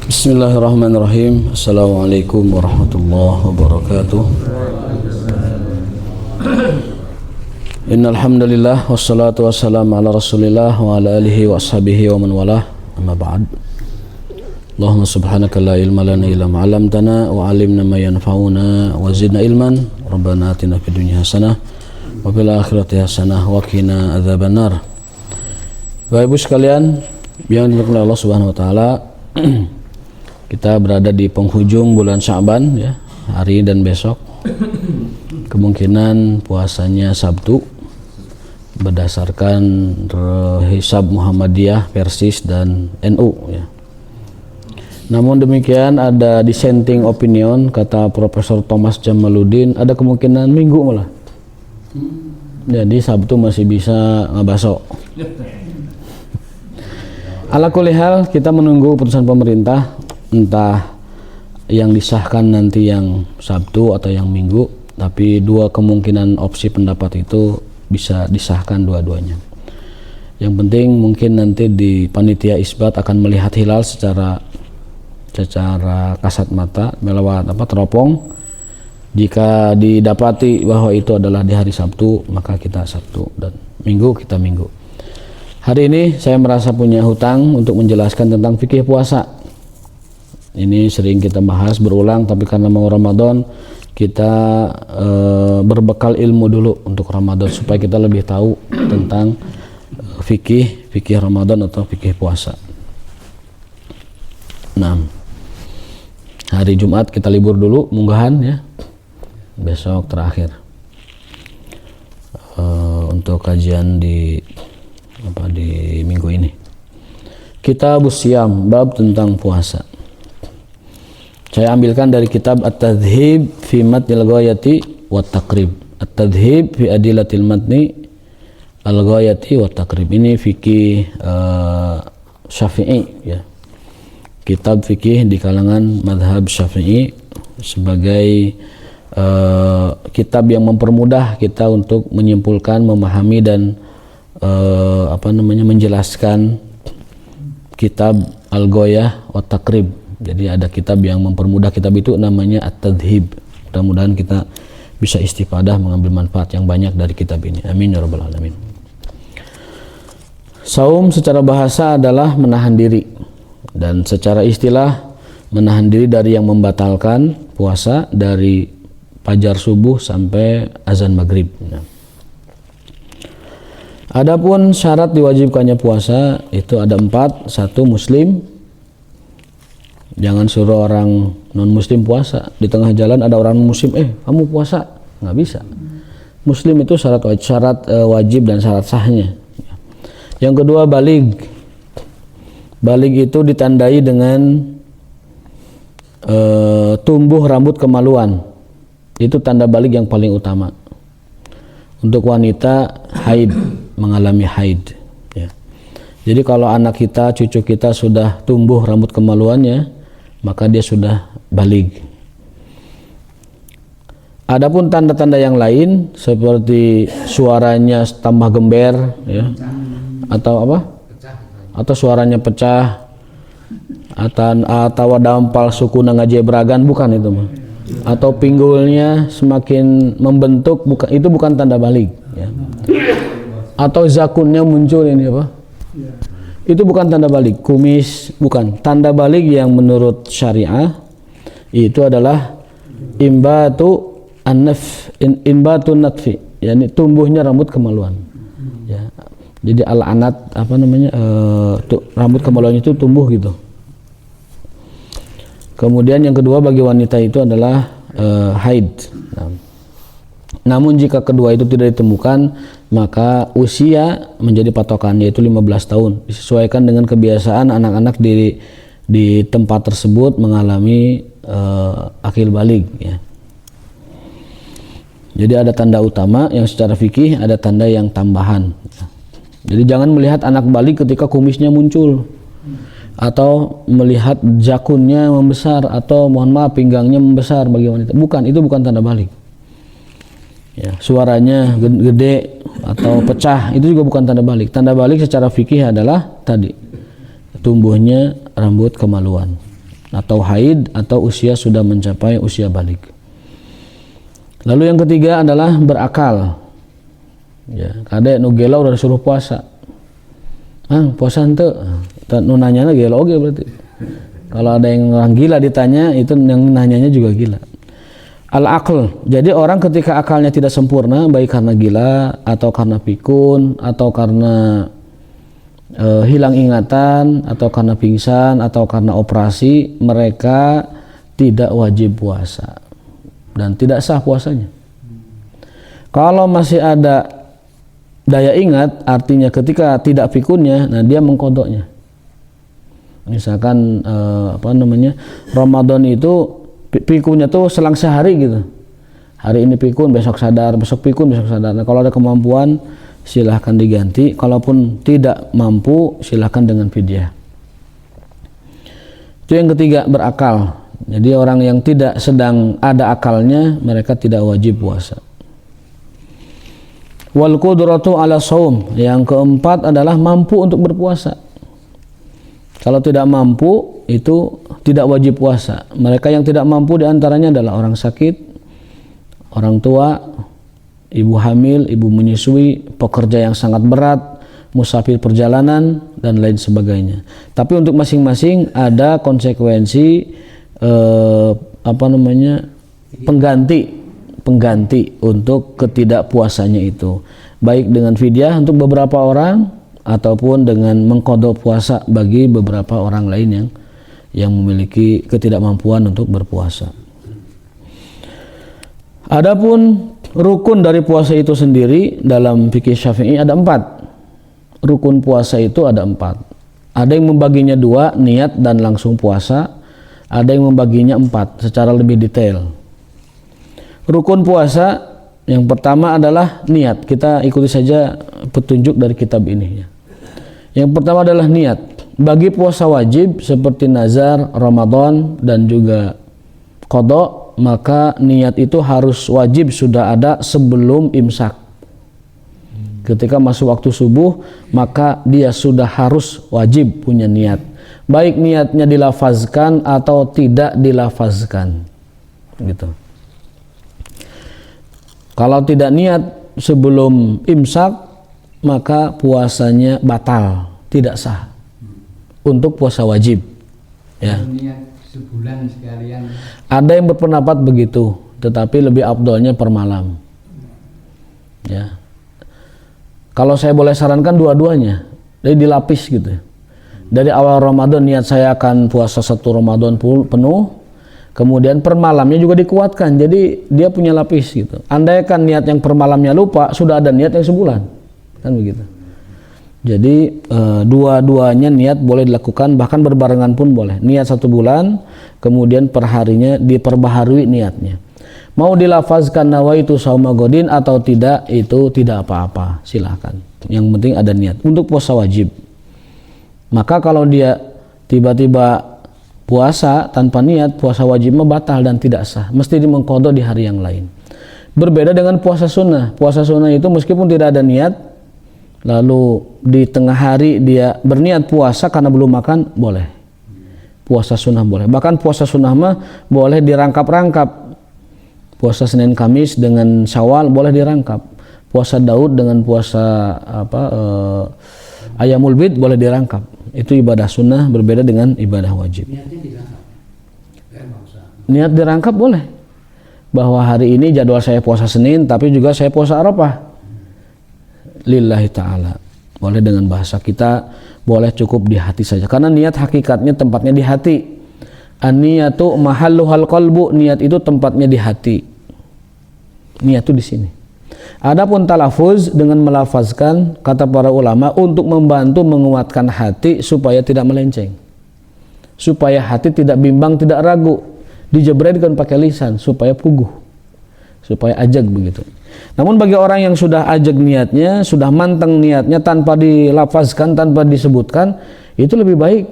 Bismillahirrahmanirrahim. Assalamualaikum warahmatullahi wabarakatuh. Innal hamdalillah wassalatu wassalamu ala Rasulillah wa ala alihi wa ashabihi wa man walah. Amma ba'd. Allahumma subhanaka la ilma lana illa ma 'allamtana wa 'allimna ma yanfa'una wa zidna ilman. Rabbana atina fid dunya hasanah wa fil akhirati hasanah wa qina adzabannar. Bapak Ibu sekalian yang dimuliakan Allah Subhanahu wa taala, kita berada di penghujung bulan Sya'ban ya, hari dan besok. Kemungkinan puasanya Sabtu berdasarkan hisab Muhammadiyah, Persis dan NU ya. Namun demikian ada dissenting opinion, kata Profesor Thomas Jamaluddin, ada kemungkinan Minggu malah. Jadi Sabtu masih bisa ngabaso. Ala kulli hal, kita menunggu putusan pemerintah, entah yang disahkan nanti yang Sabtu atau yang Minggu, tapi dua kemungkinan opsi pendapat itu bisa disahkan dua-duanya. Yang penting mungkin nanti di panitia isbat akan melihat hilal secara kasat mata melewat teropong. Jika didapati bahwa itu adalah di hari Sabtu, maka kita Sabtu, dan Minggu kita Minggu. Hari ini saya merasa punya hutang untuk menjelaskan tentang fikih puasa. Ini sering kita bahas berulang, tapi karena mau Ramadan kita berbekal ilmu dulu untuk Ramadan supaya kita lebih tahu tentang fikih Ramadan atau fikih puasa. Nah, hari Jumat kita libur dulu, munggahan ya. Besok terakhir untuk kajian di minggu ini. Kitabus Shiyam, bab tentang puasa. Saya ambilkan dari kitab At-Tadhhib fi Matnil Ghayati wa Taqrib. At-Tadhhib fi Adilatil Matni Al-Ghayati wa Taqrib. Ini fikih Syafi'i ya. Kitab fikih di kalangan madhab Syafi'i sebagai kitab yang mempermudah kita untuk menyimpulkan, memahami dan menjelaskan kitab Al-Ghayah wa Taqrib. Jadi ada kitab yang mempermudah, kitab itu namanya At-Tadhhib. Mudah-mudahan kita bisa istifadah, mengambil manfaat yang banyak dari kitab ini. Amin ya rabbal alamin. Saum secara bahasa adalah menahan diri, dan secara istilah menahan diri dari yang membatalkan puasa dari fajar subuh sampai azan maghrib. Adapun syarat diwajibkannya puasa itu ada 4. 1, Muslim. Jangan suruh orang non muslim puasa. Di tengah jalan ada orang muslim, kamu puasa, nggak bisa. Muslim itu syarat wajib dan syarat sahnya. Yang kedua, balig. Balig itu ditandai dengan tumbuh rambut kemaluan. Itu tanda balig yang paling utama. Untuk wanita, haid, mengalami haid ya. Jadi kalau anak kita, cucu kita sudah tumbuh rambut kemaluannya, maka dia sudah balig. Adapun tanda-tanda yang lain seperti suaranya tambah gember ya, atau suaranya pecah, atau dampal suku ngajebragan, bukan itu mah. Atau pinggulnya semakin membentuk, bukan, itu bukan tanda balig ya. Atau zakunnya muncul, ini apa? Itu bukan tanda balik. Kumis bukan. Tanda balik yang menurut syariah itu adalah imbatu natfi, yakni tumbuhnya rambut kemaluan ya. Jadi al-anat rambut kemaluan itu tumbuh gitu. Kemudian yang kedua bagi wanita itu adalah haid. Namun jika kedua itu tidak ditemukan, maka usia menjadi patokan, yaitu 15 tahun. Disesuaikan dengan kebiasaan anak-anak di tempat tersebut mengalami akil balig ya. Jadi ada tanda utama yang secara fikih, ada tanda yang tambahan ya. Jadi jangan melihat anak balig ketika kumisnya muncul, atau melihat jakunnya membesar, atau mohon maaf pinggangnya membesar bagi wanita. Bukan, itu bukan tanda balig ya. Suaranya gede atau pecah, itu juga bukan tanda balik. Tanda balik secara fikih adalah tadi tumbuhnya rambut kemaluan atau haid atau usia sudah mencapai usia balik. Lalu yang ketiga adalah berakal. Ya, kadek nu gelo udah disuruh puasa. Puasa henteu. Nu nanyana gelo oge berarti. Kalau ada yang orang gila ditanya, itu yang nanyanya juga gila. Al-aql. Jadi orang ketika akalnya tidak sempurna, baik karena gila atau karena pikun atau karena hilang ingatan atau karena pingsan atau karena operasi, mereka tidak wajib puasa dan tidak sah puasanya. Kalau masih ada daya ingat, artinya ketika tidak pikunnya, nah dia mengkodoknya. Misalkan Ramadan itu pikunnya tuh selang sehari gitu. Hari ini pikun, besok sadar, besok pikun, besok sadar. Nah, kalau ada kemampuan silahkan diganti, kalaupun tidak mampu silahkan dengan fidyah. Itu yang ketiga, berakal. Jadi orang yang tidak sedang ada akalnya, mereka tidak wajib puasa. Wal qudratu ala shaum. Yang keempat adalah mampu untuk berpuasa. Kalau tidak mampu, itu tidak wajib puasa. Mereka yang tidak mampu diantaranya adalah orang sakit, orang tua, ibu hamil, ibu menyusui, pekerja yang sangat berat, musafir perjalanan, dan lain sebagainya. Tapi untuk masing-masing ada konsekuensi pengganti untuk ketidakpuasanya itu. Baik dengan fidyah untuk beberapa orang, ataupun dengan mengqadha puasa bagi beberapa orang lain yang memiliki ketidakmampuan untuk berpuasa. Adapun rukun dari puasa itu sendiri dalam fikih Syafi'i ada 4. Rukun puasa itu ada 4. Ada yang membaginya 2, niat dan langsung puasa. Ada yang membaginya 4 secara lebih detail. Rukun puasa yang pertama adalah niat. Kita ikuti saja petunjuk dari kitab ini. Yang pertama adalah niat. Bagi puasa wajib seperti nazar, Ramadan dan juga qadha, maka niat itu harus wajib sudah ada sebelum imsak. Ketika masuk waktu subuh, maka dia sudah harus wajib punya niat. Baik niatnya dilafazkan atau tidak dilafazkan. Gitu. Kalau tidak niat sebelum imsak, maka puasanya batal, tidak sah untuk puasa wajib. Ya. Niat sebulan sekalian. Ada yang berpendapat begitu, tetapi lebih afdolnya per malam. Ya. Kalau saya boleh sarankan dua-duanya, jadi dilapis gitu. Dari awal Ramadan niat saya akan puasa 1 Ramadan penuh, kemudian per malamnya juga dikuatkan, jadi dia punya lapis gitu. Andaikan niat yang per malamnya lupa, sudah ada niat yang sebulan. Kan begitu. Jadi dua-duanya niat boleh dilakukan, bahkan berbarengan pun boleh. Niat 1 bulan, kemudian perharinya diperbaharui niatnya. Mau dilafazkan nawaitu shauma godin atau tidak, itu tidak apa-apa, silahkan. Yang penting ada niat untuk puasa wajib. Maka kalau dia tiba-tiba puasa tanpa niat, puasa wajibnya batal dan tidak sah, mesti dimengqadha di hari yang lain. Berbeda dengan puasa sunnah. Puasa sunnah itu meskipun tidak ada niat, lalu di tengah hari dia berniat puasa karena belum makan, boleh. Puasa sunnah boleh. Bahkan puasa sunnah mah boleh dirangkap-rangkap. Puasa Senin Kamis dengan Syawal boleh dirangkap. Puasa Daud dengan puasa Ayamul Bid boleh dirangkap. Itu ibadah sunnah, berbeda dengan ibadah wajib. Niatnya dirangkap. Niat dirangkap boleh. Bahwa hari ini jadwal saya puasa Senin, tapi juga saya puasa Arafah. Lillahi ta'ala. Boleh dengan bahasa kita, boleh cukup di hati saja. Karena niat hakikatnya tempatnya di hati. An-niyatu mahalluhal qalbu. Niat itu tempatnya di hati. Niat itu di sini. Adapun talafuz dengan melafazkan, kata para ulama, untuk membantu menguatkan hati supaya tidak melenceng. Supaya hati tidak bimbang, tidak ragu. Dijebretkan pakai lisan supaya puguh. Supaya ajag begitu. Namun bagi orang yang sudah ajag niatnya, sudah manteng niatnya tanpa dilafazkan, tanpa disebutkan, itu lebih baik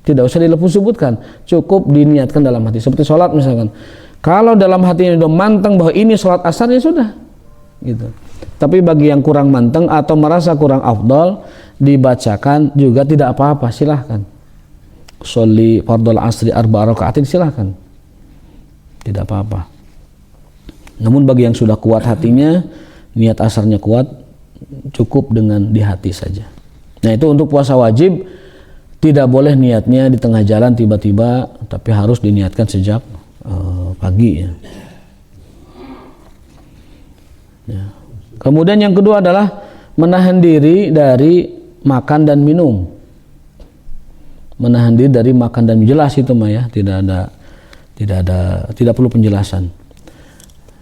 tidak usah disebutkan, cukup diniatkan dalam hati. Seperti sholat misalkan, kalau dalam hatinya sudah manteng bahwa ini sholat asar, ya sudah gitu. Tapi bagi yang kurang manteng atau merasa kurang afdal, dibacakan juga tidak apa-apa, silahkan. sholli fardhul asri 4 rakaatin, silahkan, tidak apa-apa. Namun bagi yang sudah kuat hatinya, niat asarnya kuat, cukup dengan di hati saja. Nah itu untuk puasa wajib, tidak boleh niatnya di tengah jalan tiba-tiba, tapi harus diniatkan sejak pagi ya. Ya. Kemudian yang kedua adalah menahan diri dari makan dan minum. Menahan diri dari makan dan minum, jelas itu mah ya, tidak perlu penjelasan.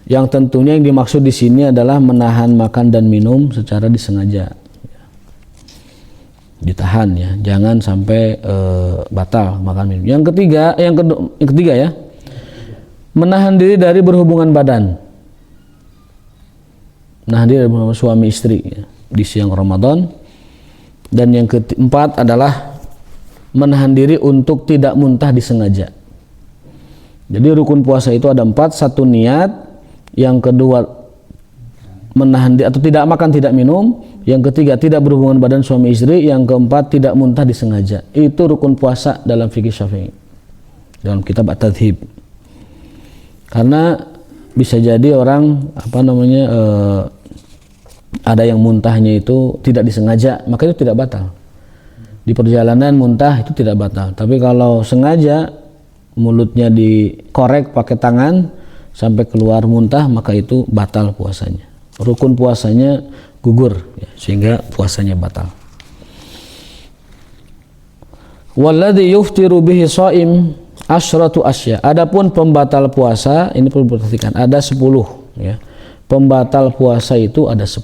Yang tentunya yang dimaksud di sini adalah menahan makan dan minum secara disengaja. Ditahan ya, jangan sampai batal makan minum. Yang ketiga ya, menahan diri dari berhubungan badan. Menahan diri dari suami istri ya, di siang Ramadan. Dan yang keempat adalah menahan diri untuk tidak muntah disengaja. Jadi rukun puasa itu ada 4, satu niat, yang kedua menahan diri atau tidak makan tidak minum, yang ketiga tidak berhubungan badan suami istri, yang keempat tidak muntah disengaja. Itu rukun puasa dalam fikih Syafi'i, dalam kitab At-Tadhib. Karena bisa jadi orang ada yang muntahnya itu tidak disengaja, maka itu tidak batal. Di perjalanan muntah itu tidak batal. Tapi kalau sengaja mulutnya dikorek pakai tangan sampai keluar muntah, maka itu batal puasanya. Rukun puasanya gugur ya, sehingga puasanya batal. Walladzi yuftiru bihi shaim asyratu asya. Adapun pembatal puasa, ini perlu diperhatikan, ada 10 ya. Pembatal puasa itu ada 10.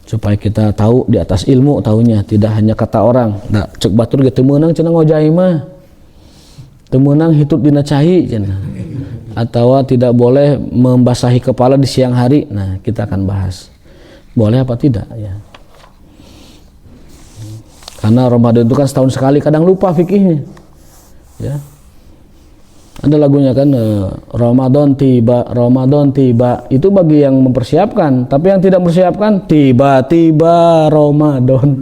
Supaya kita tahu di atas ilmu tahunya, tidak hanya kata orang. Nah, cek batur ge teu meunang cenah ngojai mah. Teu meunang hitut dina cai cenah. Atau tidak boleh membasahi kepala di siang hari. Nah, kita akan bahas. Boleh apa tidak ya. Karena Ramadan itu kan setahun sekali, kadang lupa fikihnya. Ya. Ada lagunya kan, Ramadan tiba, itu bagi yang mempersiapkan, tapi yang tidak mempersiapkan tiba-tiba Ramadan.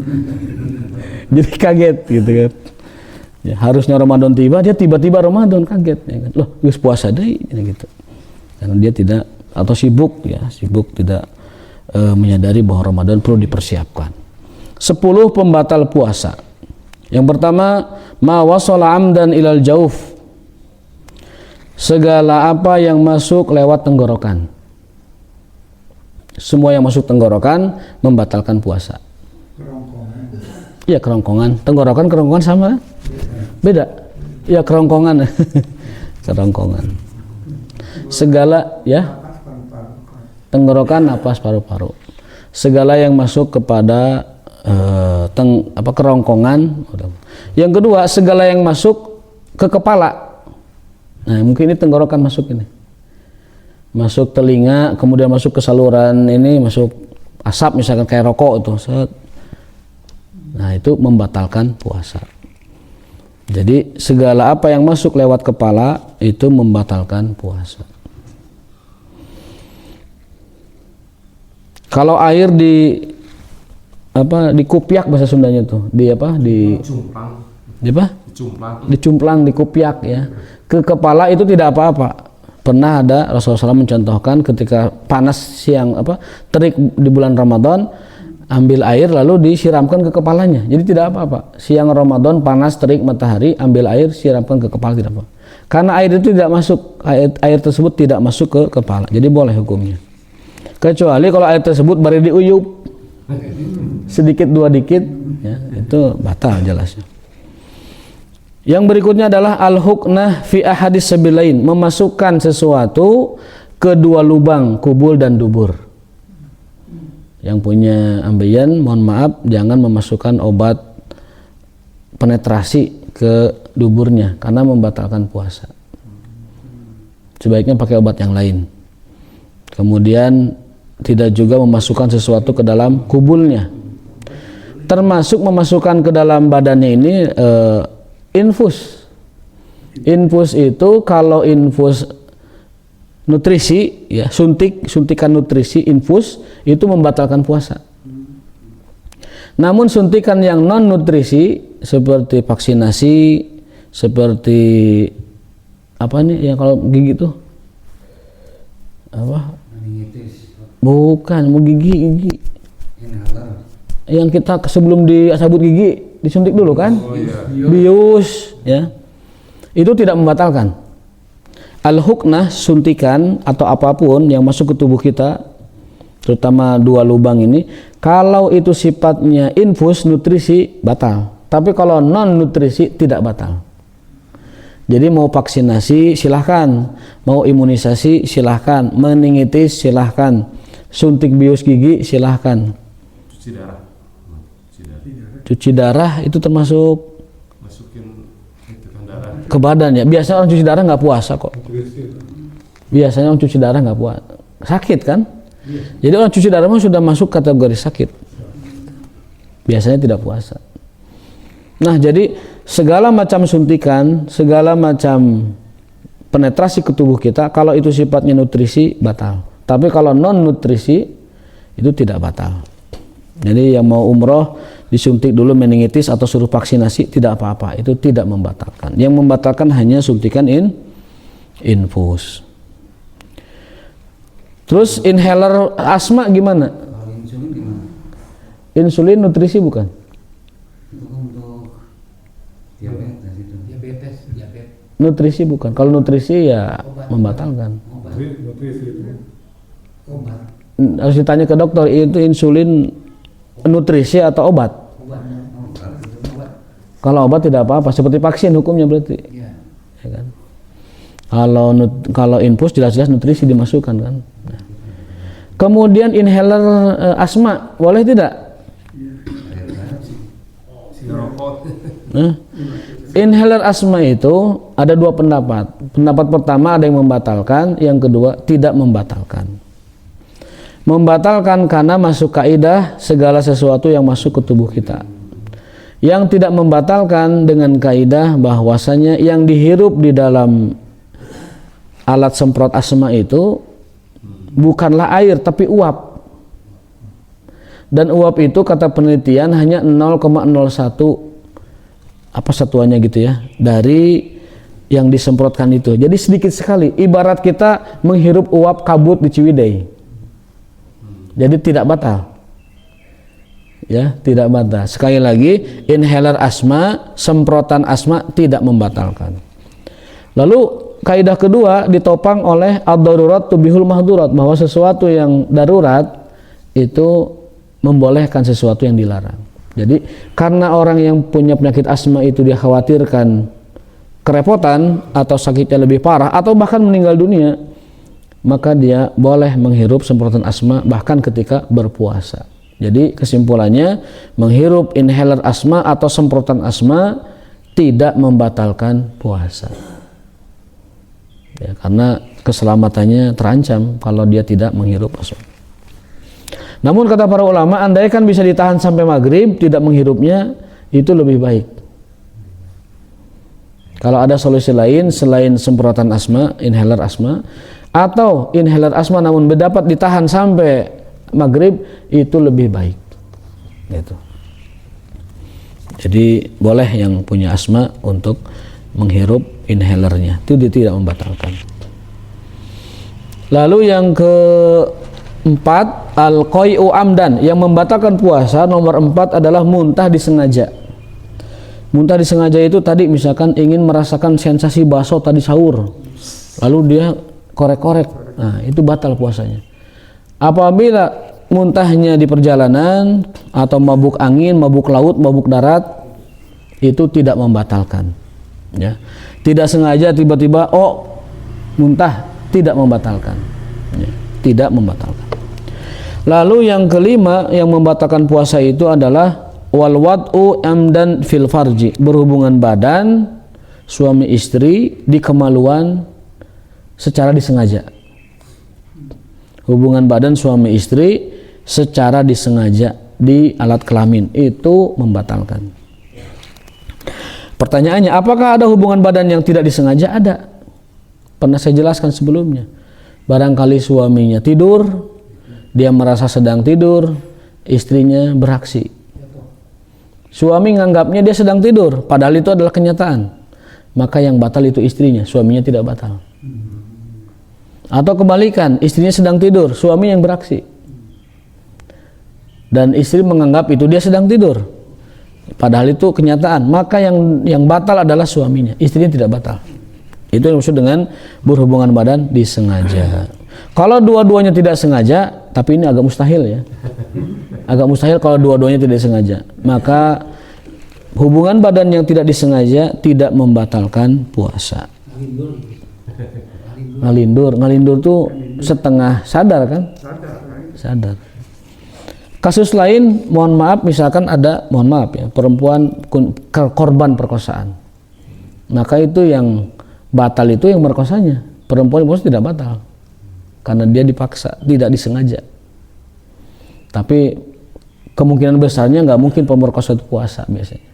Jadi kaget gitu kan. Ya, harusnya Ramadan tiba, dia tiba-tiba Ramadan, kaget ya kan. Loh, geus puasa deui gitu. Karena dia tidak, atau sibuk tidak menyadari bahwa Ramadan perlu dipersiapkan. 10 pembatal puasa. Yang pertama, ma wasala amdan ilal jauf. Segala apa yang masuk lewat tenggorokan. Semua yang masuk tenggorokan membatalkan puasa. Iya, kerongkongan. Kerongkongan sama? Beda. Iya, kerongkongan. Kerongkongan. Segala ya. Tenggorokan, napas, paru-paru. Segala yang masuk kepada kerongkongan. Yang kedua, segala yang masuk ke kepala. Nah, mungkin ini tenggorokan masuk ini. Masuk telinga, kemudian masuk ke saluran ini, masuk asap misalkan kayak rokok itu. Nah, itu membatalkan puasa. Jadi segala apa yang masuk lewat kepala itu membatalkan puasa. Kalau air dikupiak bahasa Sundanya tuh, dicumplang, dikupiak ya. Ke kepala itu tidak apa-apa. Pernah ada Rasulullah SAW mencontohkan ketika panas terik di bulan Ramadan, ambil air lalu disiramkan ke kepalanya. Jadi tidak apa-apa. Siang Ramadan panas terik matahari, ambil air siramkan ke kepala, tidak apa. Karena air itu tidak masuk, air tersebut tidak masuk ke kepala. Jadi boleh hukumnya. Kecuali kalau air tersebut bari diuyup sedikit dua dikit ya, itu batal jelasnya. Yang berikutnya adalah al-huknah fi ahadis sabilain, memasukkan sesuatu ke dua lubang, kubul dan dubur. Yang punya ambeien, mohon maaf, jangan memasukkan obat penetrasi ke duburnya karena membatalkan puasa. Sebaiknya pakai obat yang lain. Kemudian tidak juga memasukkan sesuatu ke dalam kubulnya. Termasuk memasukkan ke dalam badannya ini infus. Infus itu kalau infus nutrisi ya, suntikan nutrisi infus itu membatalkan puasa. Namun suntikan yang non nutrisi seperti vaksinasi, seperti apa nih yang kalau gigi tuh apa? meningitis, Bukan, mau gigi. inhaler, Yang kita sebelum disabut gigi disuntik dulu kan? Bius, ya. Itu tidak membatalkan. Al-huknah, suntikan atau apapun yang masuk ke tubuh kita, terutama 2 lubang ini, kalau itu sifatnya infus, nutrisi, batal. Tapi kalau non nutrisi tidak batal. Jadi mau vaksinasi silahkan, mau imunisasi silahkan, meningitis silahkan, suntik bius gigi silahkan. Cuci darah itu termasuk masukin itu kan darah ke badan ya. Biasanya orang cuci darah nggak puasa kok. Biasanya orang cuci darah nggak puasa, sakit kan? Jadi orang cuci darah mah sudah masuk kategori sakit. Biasanya tidak puasa. Nah, jadi segala macam suntikan, segala macam penetrasi ke tubuh kita, kalau itu sifatnya nutrisi batal. Tapi kalau non nutrisi itu tidak batal. Jadi yang mau umroh disuntik dulu meningitis atau suruh vaksinasi tidak apa-apa, itu tidak membatalkan. Yang membatalkan hanya suntikan infus. Terus inhaler asma gimana? kalau insulin gimana? Insulin nutrisi bukan? Itu untuk diabetes itu. Diabetes. Nutrisi bukan. Kalau nutrisi ya membatalkan. Obat. Harus ditanya ke dokter, itu insulin nutrisi atau obat? Obat. Kalau obat tidak apa-apa, seperti vaksin hukumnya berarti. Iya. Ya kan? Kalau infus jelas-jelas nutrisi dimasukkan kan. Nah. Kemudian inhaler asma boleh tidak? Nah, inhaler asma itu ada 2 pendapat. Pendapat pertama ada yang membatalkan, yang kedua tidak membatalkan. Membatalkan karena masuk kaidah segala sesuatu yang masuk ke tubuh kita. Yang tidak membatalkan dengan kaidah bahwasanya yang dihirup di dalam alat semprot asma itu bukanlah air tapi uap. Dan uap itu kata penelitian hanya 0,01 apa satuannya gitu ya dari yang disemprotkan itu. Jadi sedikit sekali. Ibarat kita menghirup uap kabut di Ciwidey. Jadi tidak batal. Ya, tidak batal. Sekali lagi, inhaler asma, semprotan asma tidak membatalkan. Lalu kaidah kedua ditopang oleh ad-darurat tubihul mahdurat, bahwa sesuatu yang darurat itu membolehkan sesuatu yang dilarang. Jadi karena orang yang punya penyakit asma itu dia khawatirkan kerepotan atau sakitnya lebih parah atau bahkan meninggal dunia, maka dia boleh menghirup semprotan asma bahkan ketika berpuasa. Jadi kesimpulannya, menghirup inhaler asma atau semprotan asma tidak membatalkan puasa. Ya, karena keselamatannya terancam kalau dia tidak menghirup asma. Namun kata para ulama, andaikan bisa ditahan sampai maghrib tidak menghirupnya, itu lebih baik. Kalau ada solusi lain selain semprotan asma, inhaler asma, atau inhaler asma namun dapat ditahan sampai maghrib, itu lebih baik. Gitu. Jadi boleh yang punya asma untuk menghirup inhalernya, itu dia tidak membatalkan. Lalu yang keempat, al-qai'u amdan, yang membatalkan puasa nomor 4 adalah muntah disengaja. Muntah disengaja itu tadi misalkan ingin merasakan sensasi bakso tadi sahur, lalu dia korek-korek, nah itu batal puasanya. Apabila muntahnya di perjalanan atau mabuk angin, mabuk laut, mabuk darat, itu tidak membatalkan. Ya, tidak sengaja tiba-tiba muntah, tidak membatalkan. Ya, tidak membatalkan. Lalu yang kelima yang membatalkan puasa itu adalah wal wad'u amdan fil farji, berhubungan badan suami istri di kemaluan secara disengaja. Hubungan badan suami istri secara disengaja di alat kelamin itu membatalkan. Pertanyaannya, apakah ada hubungan badan yang tidak disengaja? Ada. Pernah saya jelaskan sebelumnya. Barangkali suaminya tidur, dia merasa sedang tidur, istrinya beraksi. Suami nganggapnya dia sedang tidur, padahal itu adalah kenyataan. Maka yang batal itu istrinya, suaminya tidak batal. Atau kebalikan, istrinya sedang tidur, suami yang beraksi. Dan istri menganggap itu dia sedang tidur, padahal itu kenyataan. Maka yang batal adalah suaminya, istrinya tidak batal. Itu yang maksud dengan berhubungan badan disengaja. Kalau dua-duanya tidak sengaja, tapi ini agak mustahil ya. Agak mustahil kalau dua-duanya tidak sengaja. Maka hubungan badan yang tidak disengaja tidak membatalkan puasa. Ngalindur tuh setengah sadar kan? Sadar. Kasus lain, mohon maaf, misalkan ada, mohon maaf ya, perempuan korban perkosaan. Maka itu yang batal itu yang merkosanya. Perempuan itu tidak batal. Karena dia dipaksa, tidak disengaja. Tapi kemungkinan besarnya nggak mungkin pemerkosa itu puasa biasanya.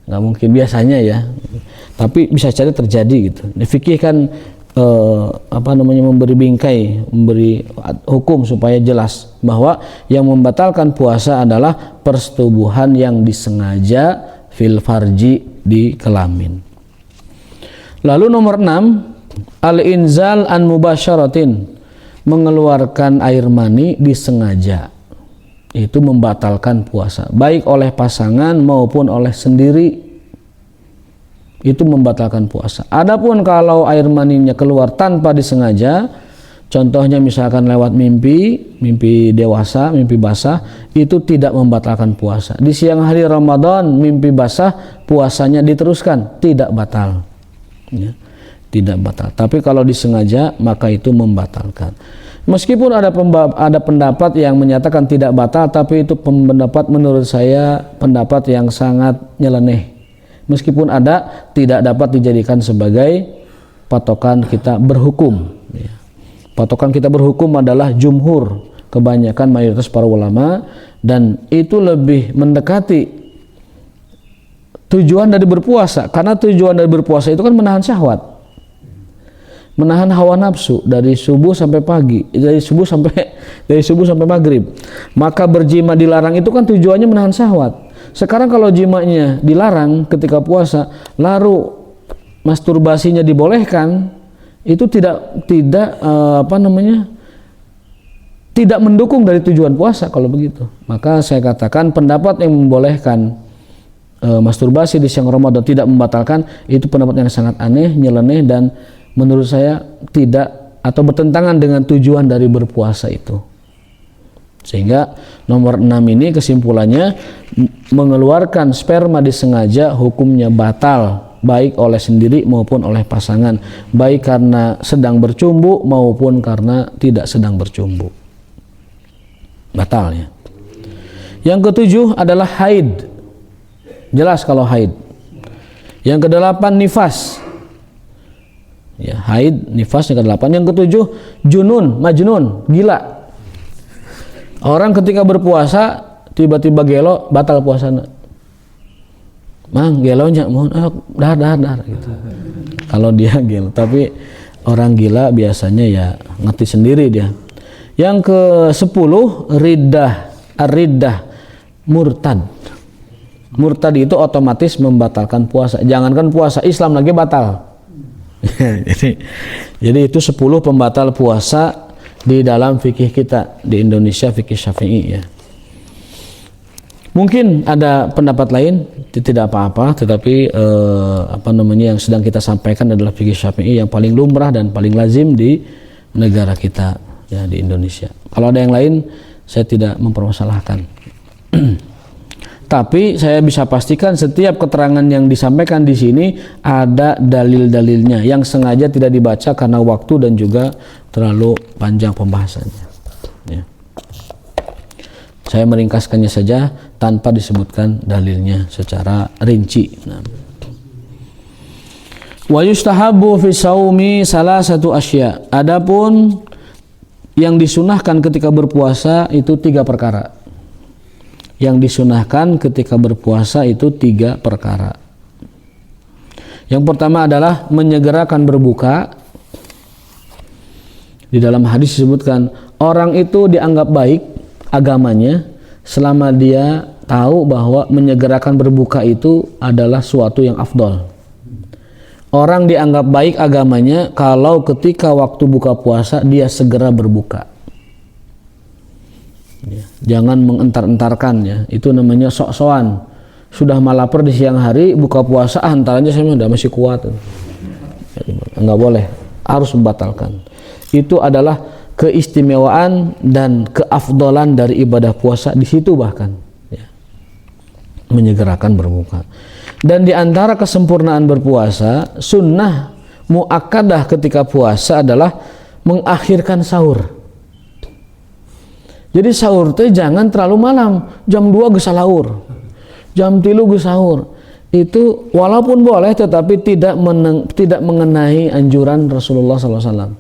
Nggak mungkin biasanya ya. Tapi bisa saja terjadi gitu. Di fikih kan memberi bingkai, memberi hukum supaya jelas bahwa yang membatalkan puasa adalah persetubuhan yang disengaja fil farji di kelamin. Lalu nomor 6, al-inzal an mubasyaratin, mengeluarkan air mani disengaja. Itu membatalkan puasa, baik oleh pasangan maupun oleh sendiri. Itu membatalkan puasa. Adapun kalau air maninya keluar tanpa disengaja, contohnya misalkan lewat mimpi dewasa, mimpi basah, itu tidak membatalkan puasa. Di siang hari Ramadan mimpi basah, puasanya diteruskan, tidak batal. Ya, tidak batal. Tapi kalau disengaja maka itu membatalkan. Meskipun ada pendapat yang menyatakan tidak batal, tapi itu pendapat menurut saya pendapat yang sangat nyeleneh. Meskipun ada, tidak dapat dijadikan sebagai patokan kita berhukum. Patokan kita berhukum adalah jumhur, kebanyakan mayoritas para ulama, dan itu lebih mendekati tujuan dari berpuasa. Karena tujuan dari berpuasa itu kan menahan syahwat, menahan hawa nafsu dari subuh sampai pagi, dari subuh sampai maghrib. Maka berjima dilarang itu kan tujuannya menahan syahwat. Sekarang kalau jimanya dilarang ketika puasa, lalu masturbasinya dibolehkan, itu tidak mendukung dari tujuan puasa kalau begitu. Maka saya katakan pendapat yang membolehkan masturbasi di siang Ramadan tidak membatalkan, itu pendapat yang sangat aneh, nyeleneh, dan menurut saya tidak atau bertentangan dengan tujuan dari berpuasa itu. Sehingga nomor 6 ini kesimpulannya, mengeluarkan sperma disengaja hukumnya batal, baik oleh sendiri maupun oleh pasangan, baik karena sedang bercumbu maupun karena tidak sedang bercumbu. Batal ya. Yang ketujuh adalah haid. Jelas kalau haid. Yang kedelapan nifas. Ya, haid, nifas yang kedelapan. Yang ketujuh junun, majnun, gila. Orang ketika berpuasa tiba-tiba gelo, batal puasanya. Mang gelonya mohon dar gitu. Kalau dia gelo, tapi orang gila biasanya ya ngerti sendiri dia. Yang ke-10 riddah, murtad. Murtad itu otomatis membatalkan puasa. Jangankan puasa, Islam lagi batal. jadi itu 10 pembatal puasa di dalam fikih kita di Indonesia, fikih Syafi'i ya. Mungkin ada pendapat lain, tidak apa-apa, tetapi yang sedang kita sampaikan adalah fikih Syafi'i yang paling lumrah dan paling lazim di negara kita ya, di Indonesia. Kalau ada yang lain, saya tidak mempermasalahkan. Tapi saya bisa pastikan setiap keterangan yang disampaikan di sini ada dalil-dalilnya yang sengaja tidak dibaca karena waktu dan juga terlalu panjang pembahasannya. Ya. Saya meringkaskannya saja tanpa disebutkan dalilnya secara rinci. Wa yustahabu fi shaumi salasatu asya. Adapun yang disunahkan ketika berpuasa itu 3 perkara. Yang disunahkan ketika berpuasa itu 3 perkara. Yang pertama adalah menyegerakan berbuka. Di dalam hadis disebutkan orang itu dianggap baik agamanya selama dia tahu bahwa menyegerakan berbuka itu adalah suatu yang afdol. Orang dianggap baik agamanya kalau ketika waktu buka puasa dia segera berbuka. Jangan mengentar-entarkan ya. Itu namanya sok-sokan. Sudah malapar di siang hari buka puasa, antaranya saya udah masih kuat. Enggak boleh, harus membatalkan. Itu adalah keistimewaan dan keafdolan dari ibadah puasa di situ bahkan ya. Menyegerakan berbuka. Dan di antara kesempurnaan berpuasa, sunnah muakkadah ketika puasa adalah mengakhirkan sahur. Jadi sahur teh jangan terlalu malam, jam 2 geus sahur, jam 3 geus sahur. Itu walaupun boleh tetapi tidak mengenai anjuran Rasulullah SAW.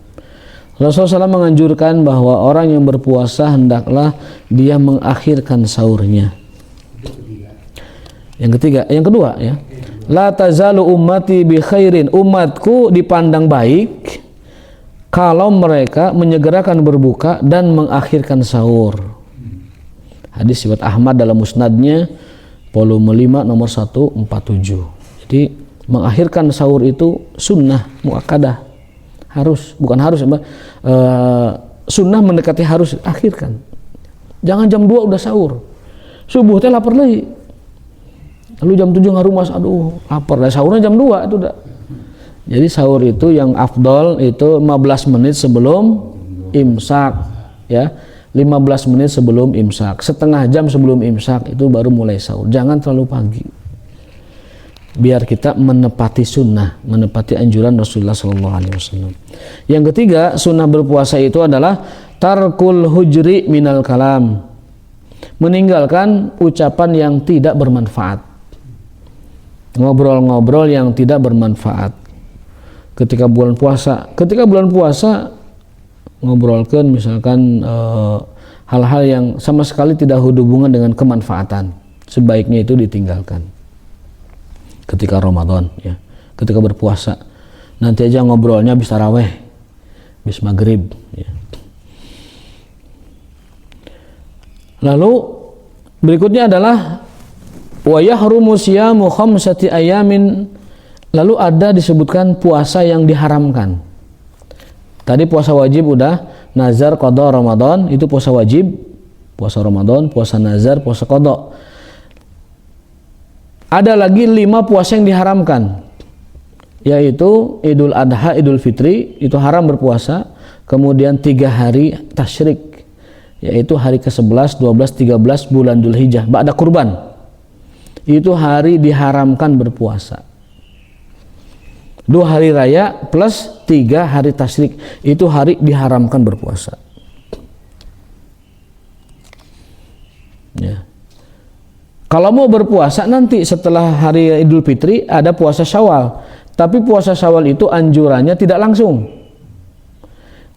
Rasulullah SAW menganjurkan bahwa orang yang berpuasa hendaklah dia mengakhirkan sahurnya. Yang kedua ya. La tazalu ummati bi khairin, umatku dipandang baik kalau mereka menyegerakan berbuka dan mengakhirkan sahur. Hadis riwayat Ahmad dalam musnadnya volume 5 nomor 147. Jadi mengakhirkan sahur itu sunnah muakkadah. Bukan harus sunnah mendekati harus akhirkan. Jangan jam 2 udah sahur. Subuh teh lapar lagi. Lalu jam 7 ngarumas, aduh lapar. Nah, sahurnya jam 2 itu udah. Jadi sahur itu yang afdol itu 15 menit sebelum imsak ya. 15 menit sebelum imsak. Setengah jam sebelum imsak itu baru mulai sahur. Jangan terlalu pagi. Biar kita menepati sunnah, menepati anjuran Rasulullah SAW. Yang ketiga, sunnah berpuasa itu adalah tarkul hujri minal kalam, meninggalkan ucapan yang tidak bermanfaat, ngobrol-ngobrol yang tidak bermanfaat. Ketika bulan puasa ngobrolkan misalkan hal-hal yang sama sekali tidak hubungan dengan kemanfaatan, sebaiknya itu ditinggalkan. Ketika Ramadan ya, ketika berpuasa nanti aja ngobrolnya habis taraweh, habis maghrib ya. Lalu berikutnya adalah wa yahrumu siyamu khamsati ayamin, lalu ada disebutkan puasa yang diharamkan. Tadi puasa wajib udah, nazar, qada, Ramadan itu puasa wajib, puasa Ramadan, puasa nazar, puasa qada. Ada lagi 5 puasa yang diharamkan, yaitu Idul Adha, Idul Fitri itu haram berpuasa. Kemudian 3 hari tasyrik, yaitu hari ke-11, 12, 13 bulan Dzulhijjah, ba'da kurban. Itu hari diharamkan berpuasa. 2 hari raya plus 3 hari tasyrik, itu hari diharamkan berpuasa. Ya. Kalau mau berpuasa nanti setelah hari Idul Fitri ada puasa Syawal. Tapi puasa Syawal itu anjurannya tidak langsung.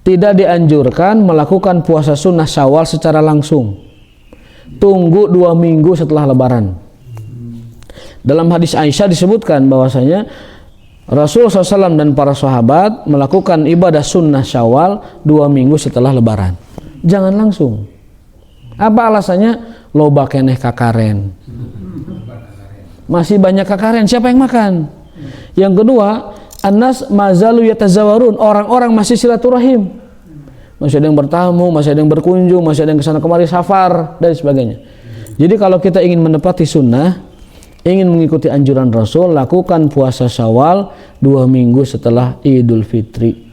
Tidak dianjurkan melakukan puasa sunnah Syawal secara langsung. Tunggu 2 minggu setelah Lebaran. Dalam hadis Aisyah disebutkan bahwasanya Rasulullah SAW dan para sahabat melakukan ibadah sunnah Syawal 2 minggu setelah Lebaran. Jangan langsung. Apa alasannya? Loba keneh kakaren. Masih banyak kakaren, siapa yang makan? Yang kedua, annas mazalu yatazawarun, orang-orang masih silaturahim. Masih ada yang bertamu, masih ada yang berkunjung, masih ada yang kesana kemari safar dan sebagainya. Jadi kalau kita ingin menepati sunnah, ingin mengikuti anjuran Rasul, lakukan puasa Syawal 2 minggu setelah Idul Fitri.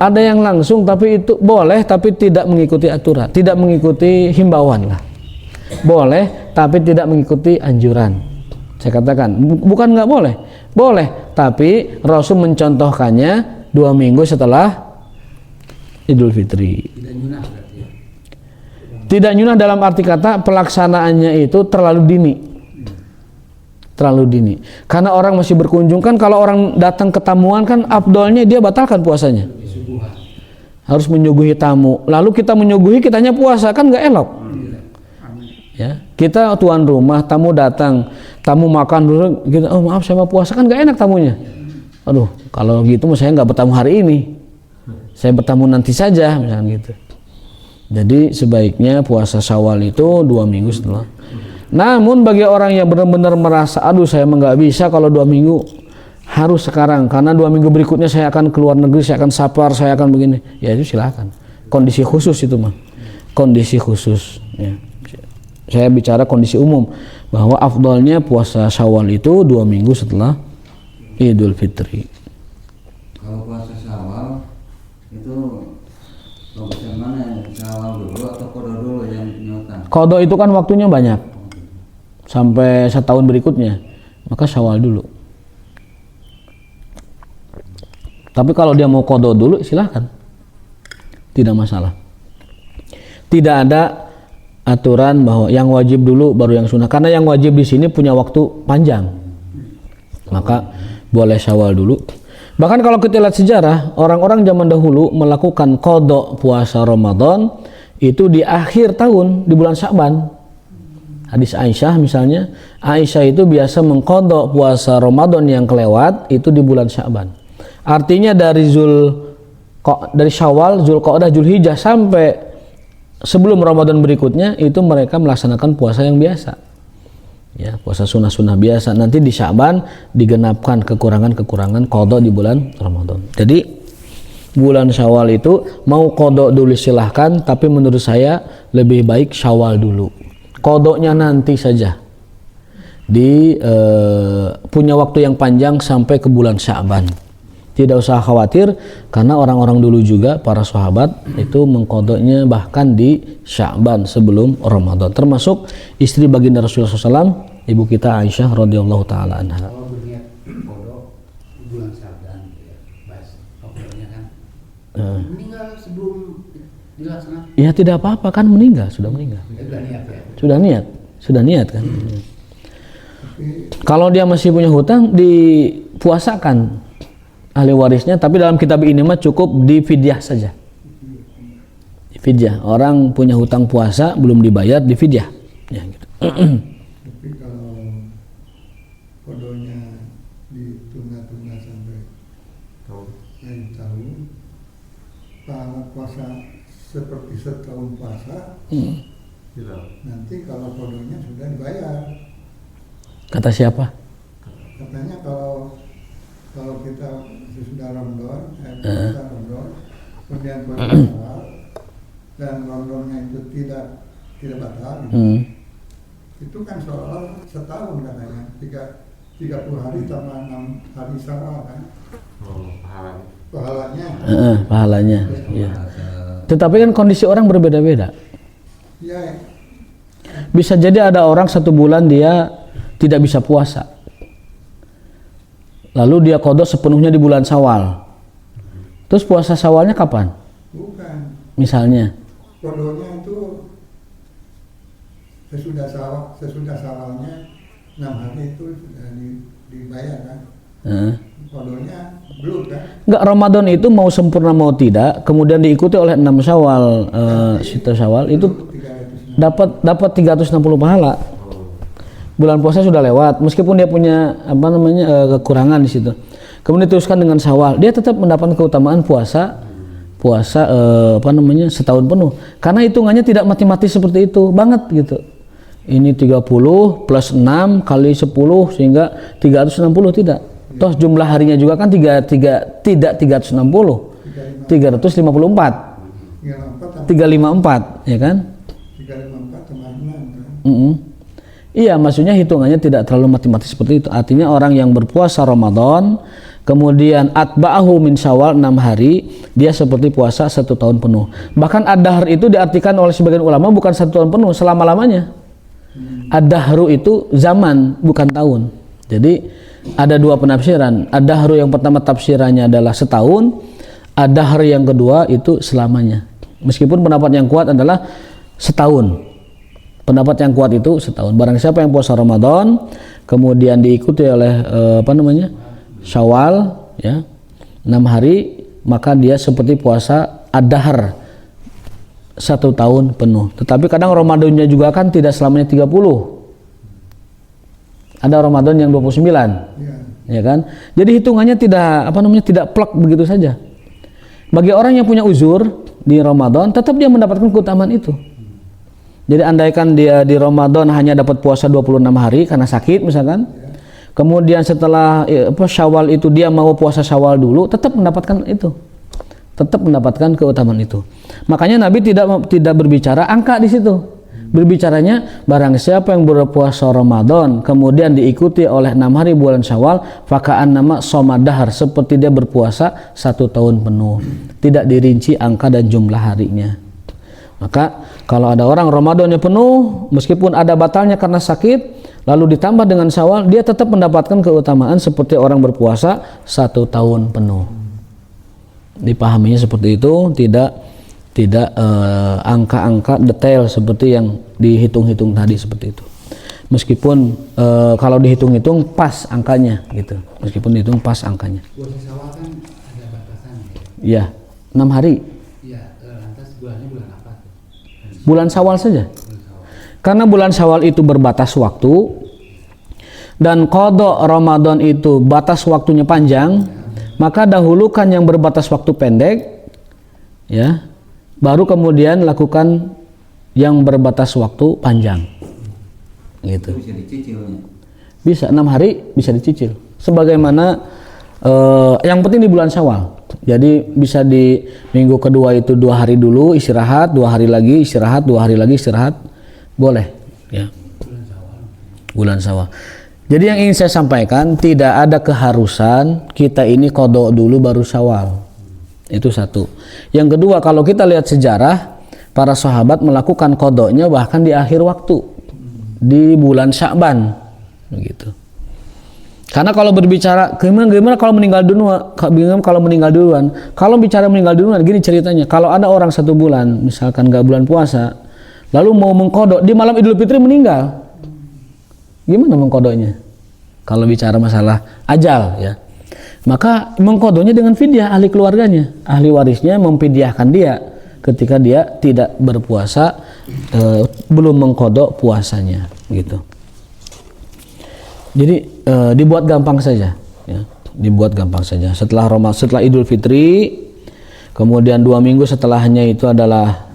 Ada yang langsung tapi itu boleh, tapi tidak mengikuti aturan, tidak mengikuti himbauan lah. Boleh tapi tidak mengikuti anjuran. Saya katakan bukan nggak boleh, boleh, tapi Rasul mencontohkannya 2 minggu setelah Idul Fitri. Tidak nyunah dalam arti kata pelaksanaannya itu terlalu dini. Terlalu dini. Karena orang masih berkunjung kan, kalau orang datang ke tamuan kan afdolnya dia batalkan puasanya. Harus menyuguhi tamu. Lalu kita menyuguhi, kitanya puasa, kan nggak elok. Ya, kita tuan rumah, tamu datang, tamu makan dulu, kita, oh maaf saya mau puasa, kan nggak enak tamunya. Aduh, kalau gitu saya nggak bertamu hari ini, saya bertamu nanti saja, misalnya gitu. Jadi sebaiknya puasa Syawal itu 2 minggu setelah. Namun bagi orang yang benar-benar merasa, aduh saya nggak bisa kalau 2 minggu, harus sekarang karena 2 minggu berikutnya saya akan keluar negeri, saya akan safar, saya akan begini, ya itu silakan. Kondisi khusus itu mah, kondisi khusus. Ya. Saya bicara kondisi umum bahwa afdalnya puasa Syawal itu 2 minggu setelah Idul Fitri. Kalau puasa Syawal itu bagusnya mana? Syawal dulu atau qada dulu yang nyutan? Qada itu kan waktunya banyak sampai setahun berikutnya, maka Syawal dulu. Tapi kalau dia mau qada dulu silahkan, tidak masalah. Tidak ada aturan bahwa yang wajib dulu baru yang sunnah, karena yang wajib di sini punya waktu panjang, maka boleh Syawal dulu. Bahkan kalau kita lihat sejarah, orang-orang zaman dahulu melakukan qada puasa Ramadan itu di akhir tahun, di bulan Sya'ban. Hadis Aisyah misalnya, Aisyah itu biasa mengqada puasa Ramadan yang kelewat itu di bulan Sya'ban. Artinya dari Syawal, Zulqa'dah, Zulhijjah sampai sebelum Ramadan berikutnya itu mereka melaksanakan puasa yang biasa. Ya, puasa sunnah-sunnah biasa. Nanti di Sya'ban digenapkan kekurangan-kekurangan qada di bulan Ramadan. Jadi bulan Syawal itu mau qada dulu silahkan, tapi menurut saya lebih baik Syawal dulu. Qadanya nanti saja. Punya waktu yang panjang sampai ke bulan Sya'ban. Tidak usah khawatir karena orang-orang dulu juga para sahabat itu mengqadanya bahkan di Sya'ban sebelum Ramadan, termasuk istri baginda Rasulullah SAW, ibu kita Aisyah radhiyallahu taala anha. Kalau berniat qada bulan Sya'ban ya, bas qadanya kan. Meninggal sebelum dilaksanakan. Ya tidak apa-apa kan, meninggal, sudah meninggal. Sudah niat ya. Sudah niat kan. Kalau dia masih punya hutang dipuasakan ahli warisnya, tapi dalam kitab ini mah cukup difidyah saja. Fidyah, orang punya hutang puasa belum dibayar difidyah. Ya, gitu. Tapi kalau kodonya ditunda-tunda sampai lain tahun, pahala puasa seperti setahun puasa, nanti kalau kodonya sudah dibayar. Kata siapa? Katanya kalau kita sesudah Ramadan, kita Ramadan, kemudian batal dan Ramadannya itu tidak batal, itu kan soal setahun katanya, 30 hari tambah 6 hari Syawal kan, pahalanya. Pahalanya. Ya. Tetapi kan kondisi orang berbeda-beda. Ya. Bisa jadi ada orang 1 bulan dia tidak bisa puasa. Lalu dia qada sepenuhnya di bulan Syawal. Terus puasa Syawalnya kapan? Bukan. Misalnya. Kodonya itu sesudah Syawalnya 6 hari itu sudah dibayar kan. Kodonya belum kan. Enggak, Ramadan itu mau sempurna mau tidak, kemudian diikuti oleh 6 Syawal, Sita Syawal itu dapat 360 pahala. Bulan puasa sudah lewat, meskipun dia punya kekurangan di situ. Kemudian diteruskan dengan Syawal, dia tetap mendapat keutamaan puasa setahun penuh. Karena hitungannya tidak matematis seperti itu banget gitu. Ini 30 plus 6 kali 10 sehingga 360 tidak. Toh jumlah harinya juga kan tidak 360. 354. 354 ya kan? 354 tambah 6 kan. Iya, maksudnya hitungannya tidak terlalu matematis seperti itu. Artinya orang yang berpuasa Ramadan kemudian atba'ahu min Syawal 6 hari, dia seperti puasa 1 tahun penuh. Bahkan ad-dahr itu diartikan oleh sebagian ulama bukan 1 tahun penuh, selama-lamanya. Ad-dahru itu zaman, bukan tahun. Jadi ada 2 penafsiran. Ad-dahru yang pertama tafsirannya adalah setahun, ad-dahr yang kedua itu selamanya. Meskipun pendapat yang kuat adalah setahun. Pendapat yang kuat itu setahun. Barang siapa yang puasa Ramadan kemudian diikuti oleh Syawal ya 6 hari, maka dia seperti puasa ad-dahr 1 tahun penuh. Tetapi kadang Ramadannya juga kan tidak selamanya 30. Ada Ramadan yang 29. Ya kan? Jadi hitungannya tidak tidak plek begitu saja. Bagi orang yang punya uzur, di Ramadan, tetap dia mendapatkan keutamaan itu. Jadi andaikan dia di Ramadan hanya dapat puasa 26 hari karena sakit misalkan, kemudian setelah Syawal itu dia mau puasa Syawal dulu, tetap mendapatkan itu, tetap mendapatkan keutamaan itu. Makanya Nabi tidak berbicara angka di situ. Berbicaranya barang siapa yang berpuasa Ramadan kemudian diikuti oleh 6 hari bulan Syawal, fakaan nama somadahar, seperti dia berpuasa 1 tahun penuh. Tidak dirinci angka dan jumlah harinya. Maka kalau ada orang Ramadannya penuh meskipun ada batalnya karena sakit, lalu ditambah dengan Syawal, dia tetap mendapatkan keutamaan seperti orang berpuasa 1 tahun penuh. Dipahaminya seperti itu, tidak angka-angka detail seperti yang dihitung-hitung tadi seperti itu. Meskipun kalau dihitung-hitung pas angkanya gitu. Meskipun dihitung pas angkanya. Puasa Syawal kan ada batasan Iya, ya. 6 hari. Iya, lantas bulannya bulan apa tuh? Bulan Syawal saja. Bulan Syawal. Karena bulan Syawal itu berbatas waktu dan qada Ramadan itu batas waktunya panjang, maka dahulukan yang berbatas waktu pendek ya. Baru kemudian lakukan yang berbatas waktu panjang. Gitu. Bisa dicicil. Bisa 6 hari bisa dicicil. Sebagaimana yang penting di bulan Syawal. Jadi bisa di minggu kedua itu 2 hari dulu istirahat, 2 hari lagi istirahat, 2 hari lagi istirahat. Boleh, ya. Bulan Syawal. Jadi yang ingin saya sampaikan, tidak ada keharusan kita ini qada dulu baru Syawal. Itu satu. Yang kedua, kalau kita lihat sejarah, para sahabat melakukan qadanya bahkan di akhir waktu, di bulan Sya'ban, begitu. Karena kalau berbicara gimana kalau meninggal duluan, kalau bicara meninggal duluan, gini ceritanya. Kalau ada orang 1 bulan, misalkan nggak bulan puasa, lalu mau mengqada di malam Idul Fitri meninggal, gimana mengqadanya? Kalau bicara masalah ajal, ya. Maka mengqadanya dengan fidyah ahli keluarganya, ahli warisnya memfidyahkan dia ketika dia tidak berpuasa, belum mengqada puasanya, gitu. Jadi dibuat gampang saja, ya. Dibuat gampang saja. Setelah Idul Fitri, kemudian 2 minggu setelahnya itu adalah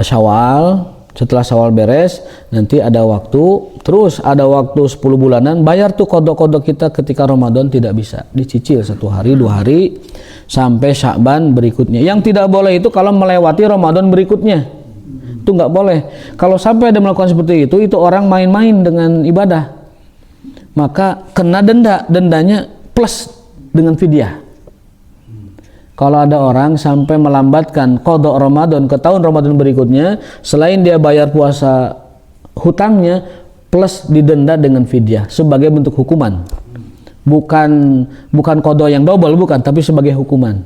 Syawal. Setelah Syawal beres, nanti ada waktu, terus ada waktu 10 bulanan, bayar tuh qada-qada kita ketika Ramadan tidak bisa, dicicil 1 hari, 2 hari, sampai Sya'ban berikutnya. Yang tidak boleh itu kalau melewati Ramadan berikutnya, itu nggak boleh. Kalau sampai ada melakukan seperti itu orang main-main dengan ibadah, maka kena dendanya plus dengan fidyah. Kalau ada orang sampai melambatkan qada Ramadan ke tahun Ramadan berikutnya, selain dia bayar puasa hutangnya, plus didenda dengan fidyah sebagai bentuk hukuman. Bukan qada yang double, bukan, tapi sebagai hukuman.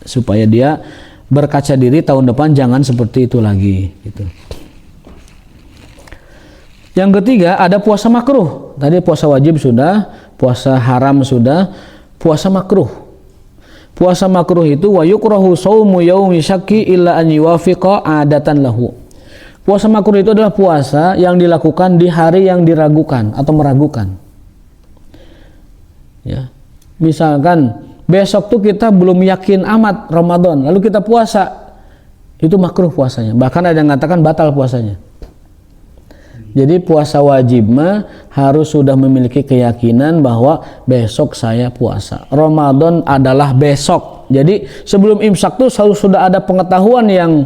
Supaya dia berkaca diri tahun depan jangan seperti itu lagi, gitu. Yang ketiga, ada puasa makruh. Tadi puasa wajib sudah, puasa haram sudah, puasa makruh. Puasa makruh itu wa yukrahu shaumu yaumi syakki illa an yuwafiqa adatan lahu. Puasa makruh itu adalah puasa yang dilakukan di hari yang diragukan atau meragukan. Ya. Misalkan besok tuh kita belum yakin amat Ramadan, lalu kita puasa. Itu makruh puasanya. Bahkan ada yang mengatakan batal puasanya. Jadi puasa wajib harus sudah memiliki keyakinan bahwa besok saya puasa. Ramadan adalah besok. Jadi sebelum imsak tuh selalu sudah ada pengetahuan yang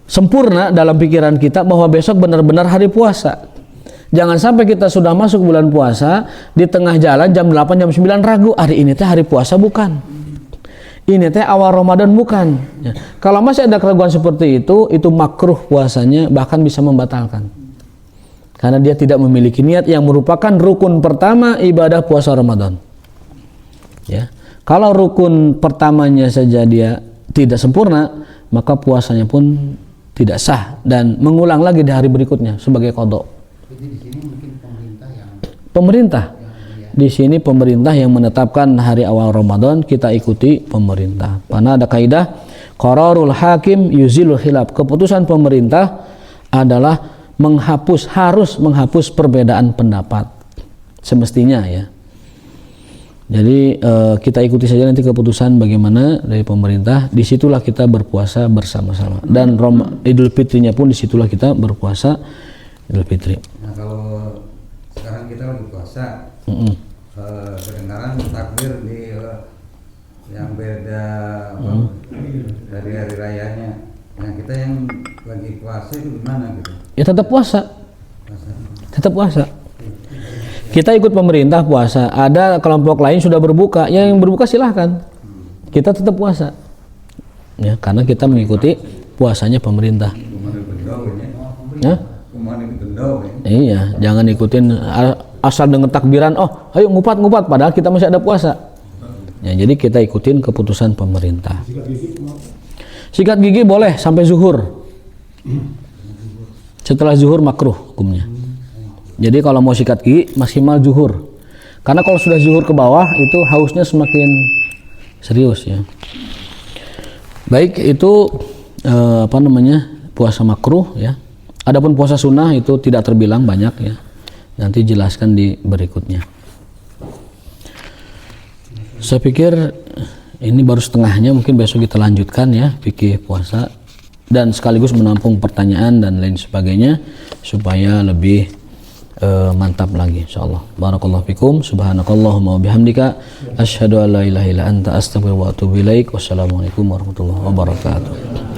sempurna dalam pikiran kita bahwa besok benar-benar hari puasa. Jangan sampai kita sudah masuk bulan puasa, di tengah jalan jam 8, jam 9 ragu, hari ini teh hari puasa bukan. Ini teh awal Ramadan bukan. Ya. Kalau masih ada keraguan seperti itu makruh puasanya, bahkan bisa membatalkan. Karena dia tidak memiliki niat yang merupakan rukun pertama ibadah puasa Ramadan. Ya. Kalau rukun pertamanya saja dia tidak sempurna, maka puasanya pun tidak sah dan mengulang lagi di hari berikutnya sebagai qada. Jadi di sini mungkin Pemerintah. Di sini pemerintah yang menetapkan hari awal Ramadan, kita ikuti pemerintah. Karena ada kaidah qararul hakim yuzilul khilaf. Keputusan pemerintah adalah harus menghapus perbedaan pendapat semestinya, ya. Jadi kita ikuti saja nanti keputusan bagaimana dari pemerintah. Disitulah kita berpuasa bersama-sama. Dan Idul Fitrinya pun disitulah kita berpuasa Idul Fitri. Nah kalau sekarang kita lagi puasa, kedengaran takbir di yang beda dari hari rayanya. Nah kita yang lagi puasa itu gimana gitu? Ya tetap puasa. Puasa. Tetap puasa. Kita ikut pemerintah puasa. Ada kelompok lain sudah berbuka, yang berbuka silahkan. Kita tetap puasa. Ya, karena kita mengikuti puasanya pemerintah. Ya? Iya, jangan ikutin asal dengan takbiran. Oh, ayo ngupat. Padahal kita masih ada puasa. Ya, jadi kita ikutin keputusan pemerintah. Sikat gigi boleh sampai zuhur. Setelah zuhur makruh hukumnya. Jadi kalau mau sikat gigi maksimal zuhur. Karena kalau sudah zuhur ke bawah itu hausnya semakin serius ya. Baik, itu puasa makruh ya. Adapun puasa sunnah itu tidak terbilang banyak ya. Nanti jelaskan di berikutnya. Saya pikir ini baru setengahnya, mungkin besok kita lanjutkan ya fikih puasa dan sekaligus menampung pertanyaan dan lain sebagainya supaya lebih mantap lagi insyaallah. Barakallahu fikum, subhanakallahumma wa bihamdika asyhadu an la ilaha illa anta astaghfiruka wa atubu ilaik. Wassalamualaikum warahmatullahi wabarakatuh.